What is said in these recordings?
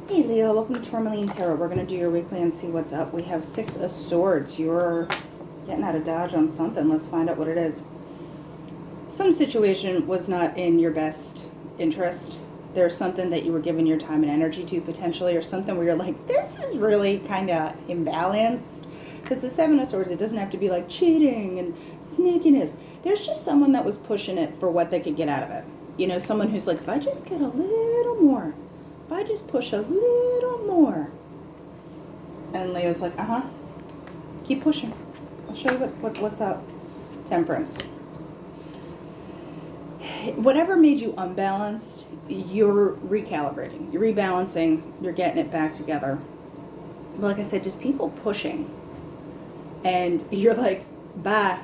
Hey Leo, welcome to Tourmaline Tarot. We're going to do your weekly and see what's up. We have Six of Swords. You're getting out of dodge on something. Let's find out what it is. Some situation was not in your best interest. There's something that you were giving your time and energy to potentially, or something where you're like, this is really kind of imbalanced. Because the Seven of Swords, it doesn't have to be like cheating and sneakiness. There's just someone that was pushing it for what they could get out of it. You know, someone who's like, if I just get a little more, if I just push a little more. And Leo's like, keep pushing. I'll show you what's up. Temperance. Whatever made you unbalanced, you're recalibrating. You're rebalancing. You're getting it back together. But like I said, just people pushing. And you're like, bye.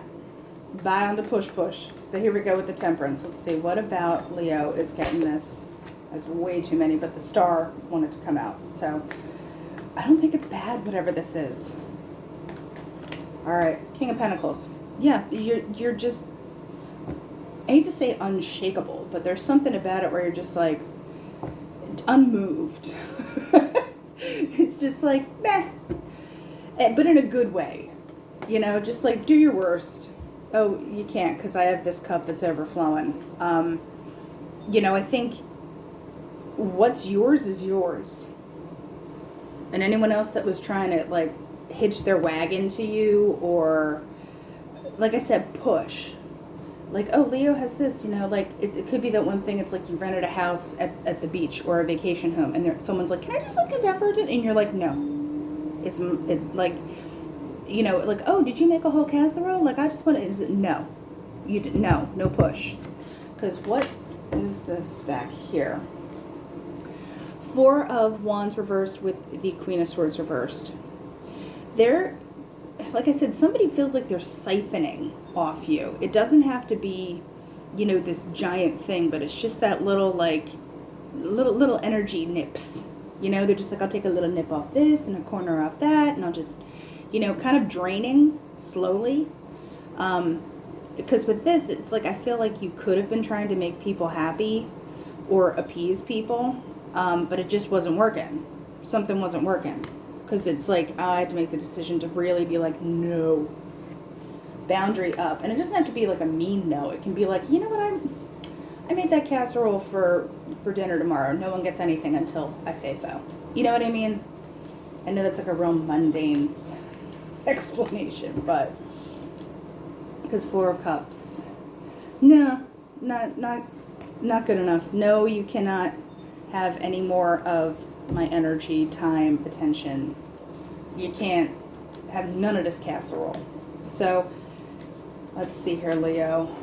Bye on the push. So here we go with the Temperance. Let's see. What about Leo is getting this? There's way too many, but the Star wanted to come out. So I don't think it's bad, whatever this is. All right, King of Pentacles. Yeah, you're just, I hate to say unshakable, but there's something about it where you're just like unmoved. It's just like, meh. But in a good way. You know, just like do your worst. Oh, you can't because I have this cup that's overflowing. You know, I think what's yours is yours. And anyone else that was trying to like hitch their wagon to you, or like I said, push. Like, oh, Leo has this, you know, like it could be that one thing. It's like you rented a house at the beach or a vacation home, and someone's like, can I just like come down for a day? And you're like, no. It's like, you know, like, oh, did you make a whole casserole? Like, I just want to, no. You did, no push. Because what is this back here? Four of Wands reversed with the Queen of Swords reversed. They're, like I said, somebody feels like they're siphoning off you. It doesn't have to be, you know, this giant thing, but it's just that little, like, little energy nips. You know, they're just like, I'll take a little nip off this and a corner off that, and I'll just, you know, kind of draining slowly. Because with this, it's like, I feel like you could have been trying to make people happy or appease people. But it just wasn't working. Something wasn't working. Because it's like, I had to make the decision to really be like, no. Boundary up. And it doesn't have to be like a mean no. It can be like, you know what, I made that casserole for dinner tomorrow. No one gets anything until I say so. You know what I mean? I know that's like a real mundane explanation, but because Four of Cups. No, not good enough. No, you cannot have any more of my energy, time, attention. You can't have none of this casserole. So let's see here, Leo.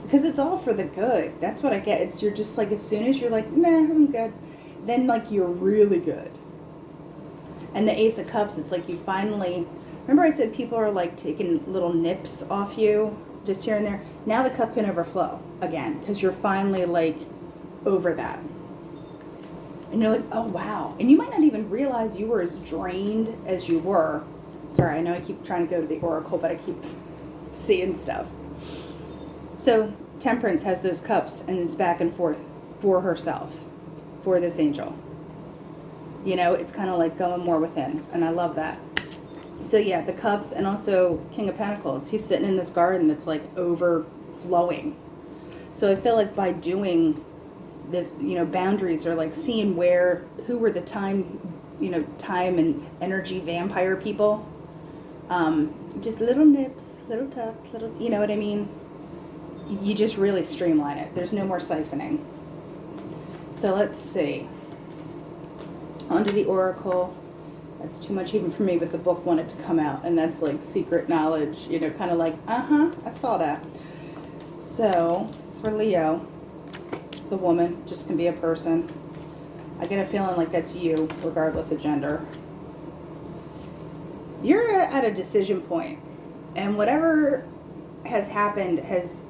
Because it's all for the good. That's what I get. It's, you're just like, as soon as you're like, nah, I'm good, then like you're really good. And the Ace of Cups, it's like you finally, remember I said people are like taking little nips off you just here and there? Now the cup can overflow again because you're finally like over that. And you're like, oh, wow. And you might not even realize you were as drained as you were. Sorry, I know I keep trying to go to the Oracle, but I keep seeing stuff. So Temperance has those cups, and it's back and forth for herself, for this angel. You know, it's kind of like going more within, and I love that. So yeah, the cups, and also King of Pentacles. He's sitting in this garden that's like overflowing. So I feel like by doing this, you know, boundaries, or like seeing who were the time and energy vampire people. Just little nips, little tucks, little, you know what I mean? You just really streamline it. There's no more siphoning. So let's see. Onto the Oracle. That's too much even for me, but the book wanted to come out, and that's like secret knowledge, you know, kind of like, I saw that. So for Leo, the woman, just can be a person. I get a feeling like that's you, regardless of gender. You're at a decision point, and whatever has happened has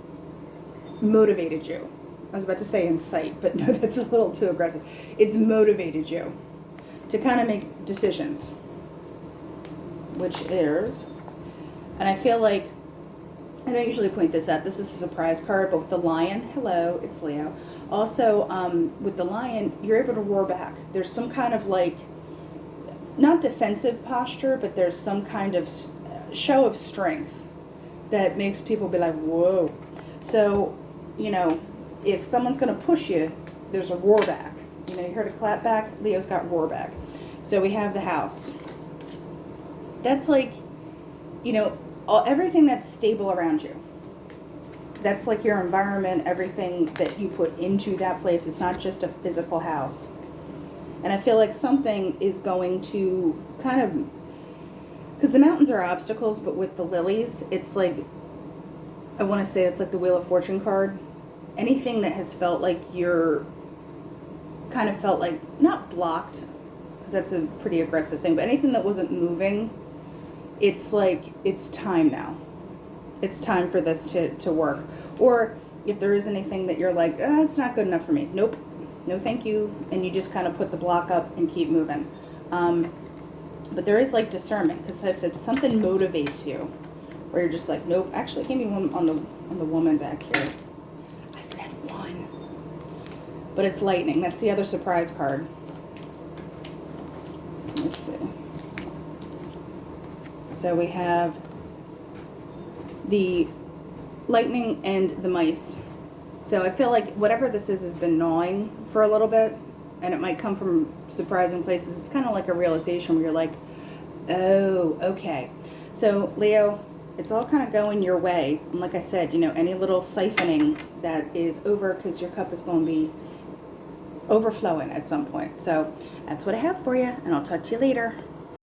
motivated you. I was about to say incite, but no, that's a little too aggressive. It's motivated you to kind of make decisions, which is, and I feel like, I don't usually point this out. This is a surprise card, but with the lion, hello, it's Leo. Also, with the Lion, you're able to roar back. There's some kind of like, not defensive posture, but there's some kind of show of strength that makes people be like, whoa. So, you know, if someone's going to push you, there's a roar back. You know, you heard a clap back, Leo's got roar back. So we have the house. That's like, you know, everything that's stable around you. That's like your environment, everything that you put into that place. It's not just a physical house. And I feel like something is going to kind of, because the mountains are obstacles, but with the lilies, it's like, I want to say it's like the Wheel of Fortune card. Anything that has felt like you're, kind of felt like, not blocked, because that's a pretty aggressive thing, but anything that wasn't moving, it's like, it's time now. It's time for this to work. Or if there is anything that you're like, it's not good enough for me. Nope. No thank you. And you just kind of put the block up and keep moving. But there is like discernment, because I said something motivates you where you're just like, nope. Actually, give me one on the woman back here. I said one. But it's lightning. That's the other surprise card. Let's see. So we have the lightning and the mice. So I feel like whatever this is has been gnawing for a little bit, and it might come from surprising places. It's kind of like a realization where you're like, oh, okay. So Leo, it's all kind of going your way. And like I said, you know, any little siphoning that is over, because your cup is going to be overflowing at some point. So that's what I have for you, and I'll talk to you later.